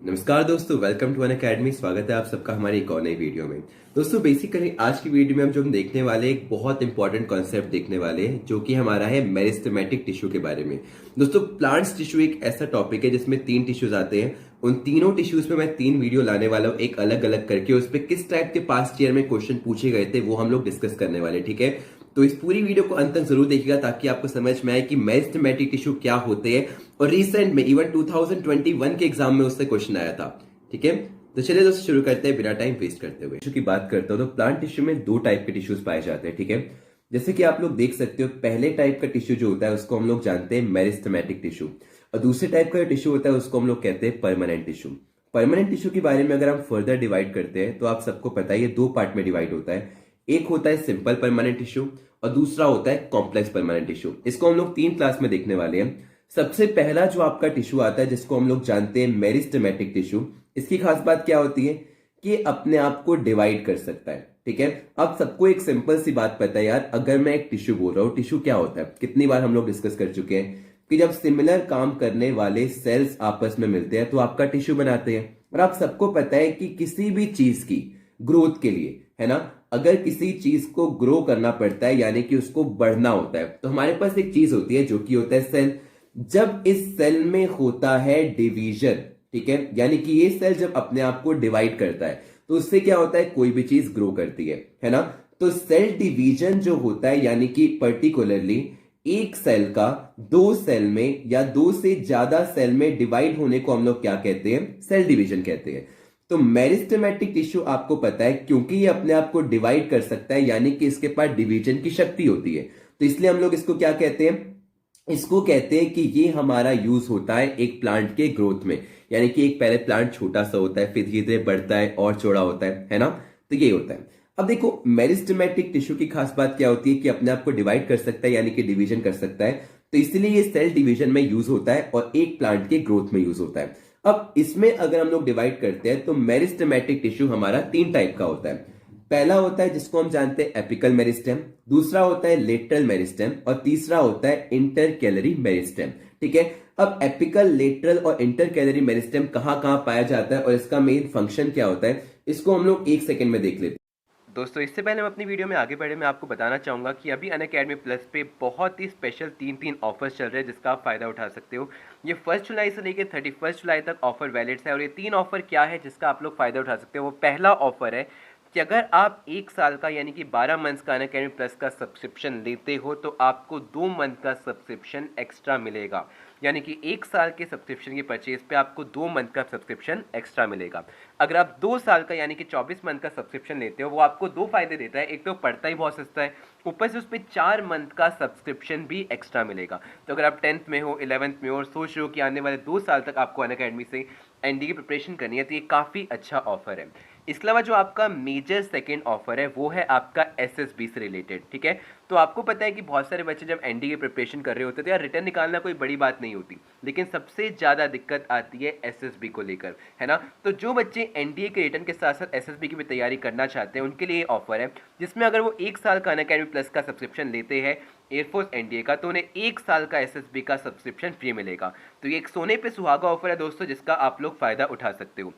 नमस्कार दोस्तों, welcome to an academy. स्वागत है आप सबका हमारी एक और नई वीडियो में। दोस्तों बेसिकली आज की वीडियो में हम देखने वाले एक बहुत इंपॉर्टेंट कॉन्सेप्ट देखने वाले हैं जो कि हमारा है मेरिस्टेमेटिक टिश्यू के बारे में। दोस्तों प्लांट्स टिश्यू एक ऐसा टॉपिक है जिसमें 3 टिश्यूज आते हैं। उन तीनों टिश्यूज पे मैं 3 वीडियो लाने वाला हूँ, एक अलग अलग करके। उस पर किस टाइप के पास्ट ईयर में क्वेश्चन पूछे गए थे वो हम लोग डिस्कस करने वाले, ठीक है। तो इस पूरी वीडियो को अंत तक जरूर देखिएगा ताकि आपको समझ में आए कि मेरिस्टेमेटिक टिश्यू क्या होते हैं। और रिसेंट में इवन 2021 के एग्जाम में उससे क्वेश्चन आया था, ठीक है। तो चलिए दोस्तों शुरू करते हैं बिना टाइम वेस्ट करते हुए। टिश्यू की बात करता हूं तो प्लांट टिश्यू में 2 टाइप के टिश्यूज पाए जाते हैं, ठीक है। जैसे कि आप लोग देख सकते हो, पहले टाइप का टिश्यू जो होता है उसको हम लोग जानते हैं मेरिस्टेमेटिक टिश्यू, और दूसरे टाइप का टिश्यू होता है उसको हम लोग कहते हैं परमानेंट टिश्यू। परमानेंट टिश्यू के बारे में अगर हम फर्दर डिवाइड करते हैं तो आप सबको पता है ये 2 पार्ट में डिवाइड होता है। एक होता है सिंपल परमानेंट टिश्यू और दूसरा होता है कॉम्प्लेक्स परमानेंट टिश्यू। इसको हम लोग 3 क्लास में देखने वाले हैं। सबसे पहला जो आपका टिश्यू आता है जिसको हम लोग जानते हैं मेरिस्टेमेटिक टिश्यू, इसकी खास बात क्या होती है कि अपने आप को डिवाइड कर सकता है, ठीक है। अब सबको एक सिंपल सी बात पता है यार, अगर मैं एक टिश्यू बोल रहा हूं, टिश्यू क्या होता है कितनी बार हम लोग डिस्कस कर चुके हैं कि जब सिमिलर काम करने वाले सेल्स आपस में मिलते हैं तो आपका टिश्यू बनाते हैं। और आप सबको पता है कि किसी भी चीज की ग्रोथ के लिए, है ना, अगर किसी चीज को ग्रो करना पड़ता है यानी कि उसको बढ़ना होता है तो हमारे पास एक चीज होती है जो कि होता है सेल। जब इस सेल में होता है डिवीजन, ठीक है, यानी कि ये सेल जब अपने आप को डिवाइड करता है तो उससे क्या होता है, कोई भी चीज ग्रो करती है ना। तो सेल डिवीजन जो होता है यानी कि पर्टिकुलरली एक सेल का 2 सेल में या 2 से ज्यादा सेल में डिवाइड होने को हम लोग क्या कहते हैं, सेल डिवीजन कहते हैं। तो मेरिस्टेमेटिक टिश्यू आपको पता है क्योंकि ये अपने आप को डिवाइड कर सकता है यानी कि इसके पास डिवीजन की शक्ति होती है, तो इसलिए हम लोग इसको क्या कहते हैं, इसको कहते हैं कि ये हमारा यूज होता है एक प्लांट के ग्रोथ में। यानी कि एक पहले प्लांट छोटा सा होता है फिर धीरे धीरे बढ़ता है और चौड़ा होता है ना। तो ये होता है। अब देखो मेरिस्टेमेटिक टिश्यू की खास बात क्या होती है कि अपने आप को डिवाइड कर सकता है यानी कि डिवीजन कर सकता है, तो इसलिए ये सेल डिवीजन में यूज होता है और एक प्लांट के ग्रोथ में यूज होता है। अब इसमें अगर हम लोग डिवाइड करते हैं तो मेरिस्टेमेटिक टिश्यू हमारा 3 टाइप का होता है। पहला होता है जिसको हम जानते हैं एपिकल मेरिस्टेम, दूसरा होता है लेटरल मेरिस्टेम और तीसरा होता है इंटरकैलरी मेरिस्टेम, ठीक है। अब एपिकल, लेटरल और इंटरकैलरी मेरिस्टेम कहां कहां पाया जाता है और इसका मेन फंक्शन क्या होता है, इसको हम लोग 1 सेकंड में देख लेते हैं। दोस्तों इससे पहले हम अपनी वीडियो में आगे बढ़े, मैं आपको बताना चाहूँगा कि अभी अनअकैडमी प्लस पे बहुत ही स्पेशल 3 ऑफर्स चल रहे हैं जिसका आप फायदा उठा सकते हो। ये 1 जुलाई से लेकर 31 जुलाई तक ऑफर वैलिड है। और ये 3 ऑफर क्या है जिसका आप लोग फायदा उठा सकते हो। वो पहला ऑफर है कि अगर आप 1 साल का यानी कि 12 मंथ्स का अनअकैडमी प्लस का सब्सक्रिप्शन लेते हो तो आपको 2 मंथ का सब्सक्रिप्शन एक्स्ट्रा मिलेगा। यानी कि 1 साल के सब्सक्रिप्शन की परचेज पे आपको 2 मंथ का सब्सक्रिप्शन एक्स्ट्रा मिलेगा। अगर आप 2 साल का यानी कि 24 मंथ का सब्सक्रिप्शन लेते हो वो आपको 2 फायदे देता है। एक तो पड़ता ही बहुत सस्ता है, ऊपर से उस पर 4 मंथ का सब्सक्रिप्शन भी एक्स्ट्रा मिलेगा। तो अगर आप 10th में हो, 11th में हो और सोच रहे हो कि आने वाले 2 साल तक आपको अनअकैडमी से एनडी की प्रिपरेशन करनी है तो ये काफ़ी अच्छा ऑफर है। इसके अलावा जो आपका मेजर सेकेंड ऑफर है वो है आपका एसएसबी से रिलेटेड, ठीक है। तो आपको पता है कि बहुत सारे बच्चे जब एनडी की प्रिपरेशन कर रहे होते थे यार, रिटर्न निकालना कोई बड़ी बात नहीं होती, लेकिन सबसे ज़्यादा दिक्कत आती है एसएसबी को लेकर, है ना। तो जो बच्चे एनडीए के रिटर्न के साथ साथ एसएसबी की भी तैयारी करना चाहते हैं उनके लिए ऑफर है जिसमें अगर वो 1 साल का अनअकैडमी प्लस का सब्सक्रिप्शन लेते हैं एयरफोर्स एनडीए का तो उन्हें 1 साल का एसएसबी का सब्सक्रिप्शन फ्री मिलेगा। तो ये एक सोने पे सुहागा ऑफर है दोस्तों जिसका आप लोग फ़ायदा उठा सकते हो।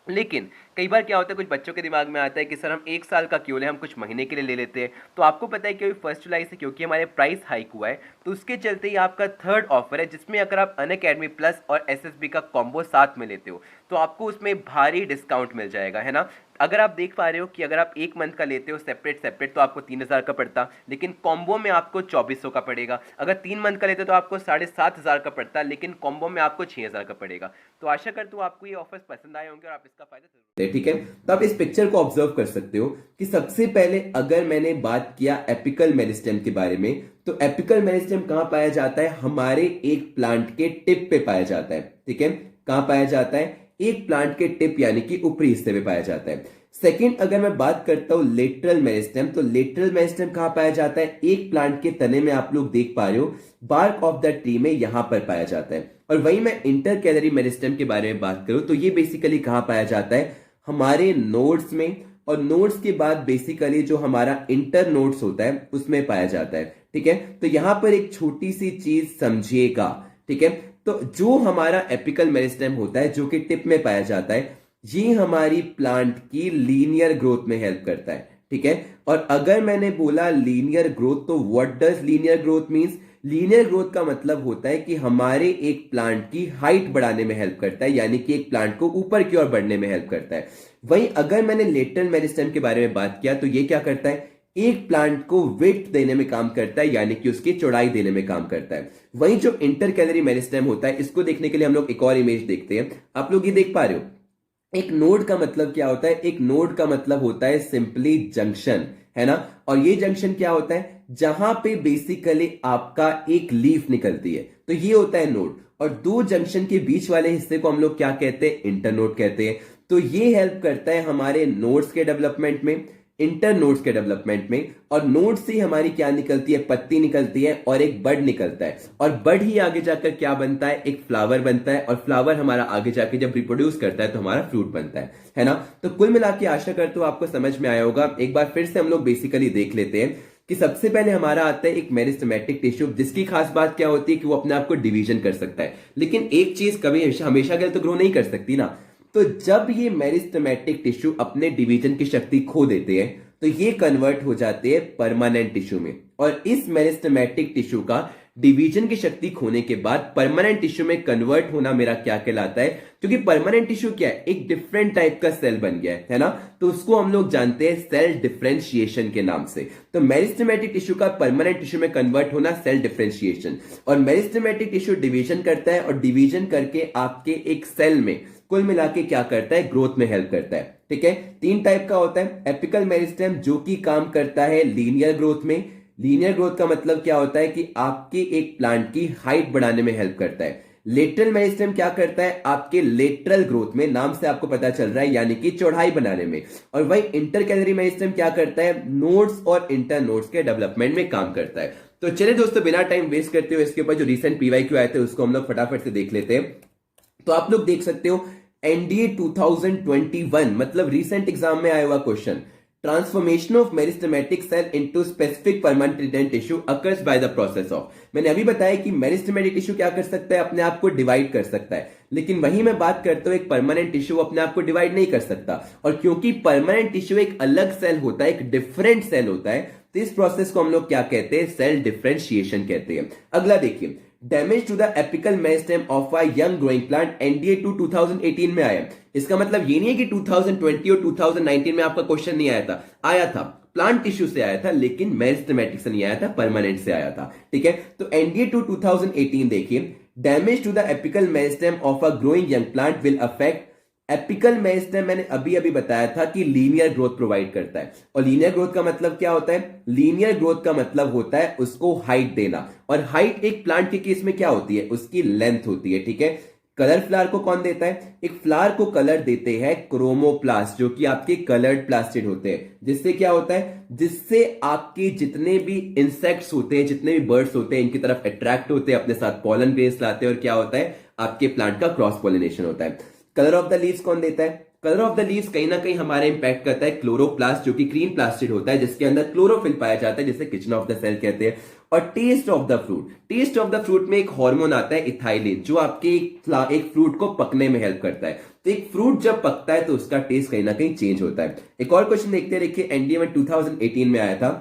लेकिन कई बार क्या होता है, कुछ बच्चों के दिमाग में आता है कि सर हम 1 साल का क्यों लें, हम कुछ महीने के लिए ले लेते हैं। तो आपको पता है कि 1 जुलाई से क्योंकि हमारे प्राइस हाइक हुआ है तो उसके चलते ही आपका थर्ड ऑफर है जिसमें अगर आप अनअकैडमी प्लस और एसएसबी का कॉम्बो साथ में लेते हो तो आपको उसमें भारी डिस्काउंट मिल जाएगा, है ना। अगर आप देख पा रहे हो कि अगर आप 1 मंथ का लेते हो सेपरेट तो आपको 3000 का पड़ता, लेकिन कॉम्बो में आपको 2400 का पड़ेगा। अगर 3 मंथ का लेते हो तो आपको 7500 का पड़ता, लेकिन कॉम्बो में आपको 6000 का पड़ेगा। तो आशा करता हूँ आपको ये ऑफर्स पसंद आए होंगे और आप इसका फायदा जरूर, ठीक है। तो आप इस पिक्चर को ऑब्जर्व कर सकते हो कि सबसे पहले अगर मैंने बात किया एपिकल मेरिस्टेम के बारे में तो एपिकल मेरिस्टेम कहां पाया जाता है, हमारे एक प्लांट के टिप पे पाया जाता है, ठीक है। कहां पाया जाता है, एक प्लांट के टिप यानी कि ऊपरी हिस्से में पाया जाता है। सेकंड अगर मैं बात करता हूं लेटरल मेरिस्टेम तो लेटरल मेरिस्टेम कहां पाया जाता है, एक प्लांट के तने में आप लोग देख पा रहे हो बार्क ऑफ द ट्री में यहां पर पाया जाता है। और वहीं मैं इंटरकैलरी मेरिस्टेम के बारे में बात करूं तो ये बेसिकली कहां पाया जाता है, हमारे नोड्स में, और नोड्स के बाद बेसिकली जो हमारा इंटर नोड्स होता है उसमें पाया जाता है, ठीक है। तो यहां पर एक छोटी सी चीज समझिएगा, ठीक है। तो जो हमारा एपिकल मेरिस्टेम होता है जो कि टिप में पाया जाता है, ये हमारी प्लांट की लीनियर ग्रोथ में हेल्प करता है, ठीक है। और अगर मैंने बोला लीनियर ग्रोथ, तो what does linear growth means? Linear growth का मतलब होता है कि हमारे एक प्लांट की हाइट बढ़ाने में हेल्प करता है, यानी कि एक प्लांट को ऊपर की ओर बढ़ने में हेल्प करता है। वहीं अगर मैंने लेटरल मेरिस्टेम के बारे में बात किया, तो ये क्या करता है? एक प्लांट को विड्थ देने में काम करता है, यानी कि उसकी चौड़ाई देने में काम करता है। वहीं जो इंटरकैलरी मेरिस्टेम होता है, इसको देखने के लिए हम लोग एक और इमेज देखते हैं। आप लोग ये देख पा रहे हो, एक नोड का मतलब क्या होता है? एक नोड का मतलब होता है सिंपली जंक्शन, है ना। और ये जंक्शन क्या होता है? जहां पे बेसिकली आपका एक लीफ निकलती है, तो ये होता है नोड। और दो जंक्शन के बीच वाले हिस्से को हम लोग क्या कहते हैं? इंटरनोड कहते हैं। तो ये हेल्प करता है हमारे नोड्स के डेवलपमेंट में, इंटर नोड्स के डेवलपमेंट में। और नोड से हमारी क्या निकलती है? पत्ती निकलती है और एक बड निकलता है। और बड ही आगे जाकर क्या बनता है? एक फ्लावर बनता है। और फ्लावर हमारा आगे जाके जब रिप्रोड्यूस करता है तो हमारा फ्रूट बनता है ना। तो कुल मिला के आशा करता हूं आपको समझ में आया होगा। एक बार फिर से हम लोग बेसिकली देख लेते हैं कि सबसे पहले हमारा आता है एक मेरिस्टेमेटिक टिश्यू, जिसकी खास बात क्या होती है कि वो अपने आप को डिवीजन कर सकता है। लेकिन एक चीज कभी हमेशा के लिए तो ग्रो नहीं कर सकती ना। तो जब ये मेरिस्टेमेटिक टिश्यू अपने डिवीजन की शक्ति खो देते हैं, तो ये कन्वर्ट हो जाते हैं परमानेंट टिश्यू में। और इस मेरिस्टेमेटिक टिश्यू का डिवीजन की शक्ति खोने के बाद परमानेंट टिश्यू में कन्वर्ट होना मेरा क्या कहलाता है? क्योंकि परमानेंट टिश्यू क्या है? एक डिफरेंट टाइप का सेल बन गया है ना। तो उसको हम लोग जानते हैं सेल डिफरेंशिएशन के नाम से। तो मेरिस्टेमेटिक टिश्यू का परमानेंट टिश्यू में कन्वर्ट होना सेल डिफरेंशिएशन। और मेरिस्टेमेटिक टिश्यू डिवीजन करता है, और डिवीजन करके आपके एक सेल में कुल मिला के क्या करता है? ग्रोथ में हेल्प करता है, ठीक है। तीन टाइप का होता है। एपिकल मेरिस्टेम जो कि काम करता है लीनियर ग्रोथ में। लीनियर ग्रोथ का मतलब क्या होता है? कि आपके एक प्लांट की हाइट बढ़ाने में हेल्प करता है। लेटरल मेरिस्टेम क्या करता है? आपके लेटरल ग्रोथ में, नाम से आपको पता चल रहा है, यानी कि चौड़ाई बनाने में। और वही इंटरकैलरी मेरिस्टेम क्या करता है? नोड्स और इंटर नोड्स के डेवलपमेंट में काम करता है। तो चलिए दोस्तों, बिना टाइम वेस्ट करते हुए इसके ऊपर जो रिसेंट पीवाईक्यू आए थे उसको हम लोग फटाफट से देख लेते हैं। तो आप लोग देख सकते हो एनडीए 2021 मतलब रिसेंट एग्जाम में आया हुआ question, transformation of meristematic cell into specific permanent tissue occurs by the process of. मैंने अभी बताया कि मेरिस्टेमेटिक टिश्यू क्या कर सकता है? अपने आप को डिवाइड कर सकता है। लेकिन वही मैं बात करता हूं, एक परमानेंट टिश्यू अपने आप को डिवाइड नहीं कर सकता। और क्योंकि परमानेंट टिश्यू एक अलग सेल होता है, एक डिफरेंट सेल होता है, तो इस प्रोसेस को हम लोग क्या कहते हैं? सेल डिफरेंशिएशन कहते हैं। अगला देखिए, damage to the apical meristem of a young growing plant NDA 2018 में आया। इसका मतलब ये नहीं है कि 2020 और 2019 में आपका क्वेश्चन नहीं आया था प्लांट टिश्यू से आया था, लेकिन मेरिस्टेमेटिक से नहीं आया था, परमानेंट से आया था, ठीक है। तो एनडीए 2018 देखिए, damage to the apical meristem of a growing young plant will affect apical meristem. मैंने अभी अभी बताया था कि लीनियर ग्रोथ प्रोवाइड करता है। और लीनियर ग्रोथ का मतलब क्या होता है? लीनियर ग्रोथ का मतलब होता है उसको हाइट देना। और हाइट एक प्लांट के केस में क्या होती है? उसकी लेंथ होती है, ठीक है। कलर फ्लावर को कौन देता है? एक फ्लावर को कलर देते हैं क्रोमोप्लास्ट, जो कि आपके कलर्ड प्लास्टिड होते हैं। जिससे क्या होता है? जिससे आपके जितने भी इंसेक्ट्स होते हैं, जितने भी बर्ड्स होते हैं, इनकी तरफ अट्रैक्ट होते हैं, अपने साथ पॉलन ग्रेन्स लाते हैं, और क्या होता है? आपके प्लांट का क्रॉस पॉलिनेशन होता है। कलर ऑफ द लीव्स कौन देता है? कलर ऑफ द लीव्स कहीं ना कहीं हमारे इंपैक्ट करता है क्लोरोप्लास्ट, जो कि ग्रीन प्लास्टिड होता है, जिसके अंदर क्लोरोफिल पाया जाता है, जिसे किचन ऑफ द सेल कहते हैं। और taste of the fruit, taste of the fruit में एक हार्मोन आता है इथाइलिन, जो आपके एक फ्रूट को पकने में हेल्प करता है। तो एक फ्रूट जब पकता है तो उसका टेस्ट कहीं ना कहीं चेंज होता है। एक और क्वेश्चन देखते हैं, देखिए एनडीए में 2018 में आया था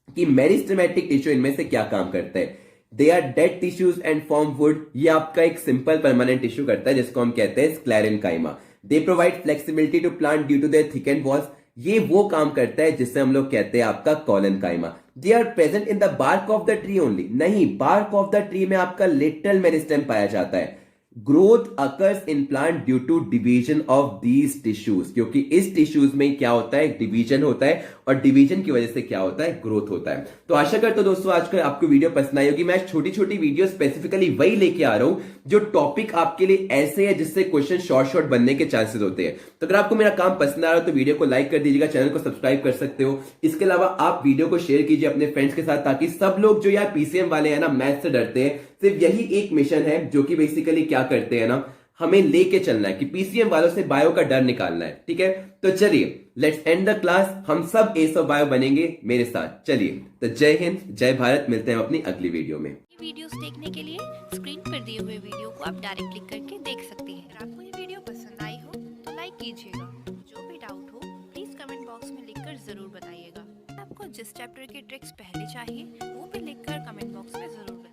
कि मेरिस्टेमेटिक टिश्यू इनमें से क्या काम करता है? They are dead tissues and form wood. ये आपका एक सिंपल परमानेंट टिश्यू करता है, जिसको हम कहते हैं sclerenchyma. They provide flexibility to plant due to their thickened walls. ये वो काम करता है जिससे हम लोग कहते हैं आपका collenchyma. They are present in the bark of the tree only. नहीं, बार्क ऑफ द ट्री में आपका लेटरल मेरिस्टेम पाया जाता है। Growth occurs in plant due to division of these tissues, क्योंकि इस टिश्यूज में क्या होता है? डिवीजन होता है, और डिवीजन की वजह से क्या होता है? ग्रोथ होता है। तो आशा करता हूं दोस्तों आज का आपको वीडियो पसंद आई होगी। मैं छोटी छोटी वीडियो स्पेसिफिकली वही लेके आ रहा हूं जो टॉपिक आपके लिए ऐसे है जिससे क्वेश्चन शॉर्ट बनने के चांसेस होते हैं। तो अगर आपको मेरा काम पसंद आ रहा हो तो वीडियो को लाइक कर दीजिएगा, चैनल को सब्सक्राइब कर सकते हो। इसके अलावा आप वीडियो को शेयर कीजिए अपने फ्रेंड्स के साथ, ताकि सब लोग जो यार पीसीएम वाले हैं ना, मैथ से डरते हैं, सिर्फ यही एक मिशन है जो कि बेसिकली क्या करते हैं ना, हमें लेके चलना है कि पीसीएम वालों से बायो का डर निकालना है, ठीक है। तो चलिए लेट्स एंड द क्लास, हम सब एस ऑफ बायो बनेंगे मेरे साथ। चलिए, तो जय हिंद, जय भारत, मिलते हैं अपनी अगली वीडियो में। वीडियोस देखने के लिए स्क्रीन पर दिए हुए वीडियो को आप डायरेक्ट क्लिक करके देख सकते हैं। अगर आपको ये वीडियो पसंद आई हो तो लाइक कीजिएगा। जो भी डाउट हो प्लीज कमेंट बॉक्स में लिखकर जरूर बताइएगा। आपको जिस चैप्टर की ट्रिक्स पहले चाहिए वो भी लिखकर कमेंट बॉक्स में जरूर बताइए।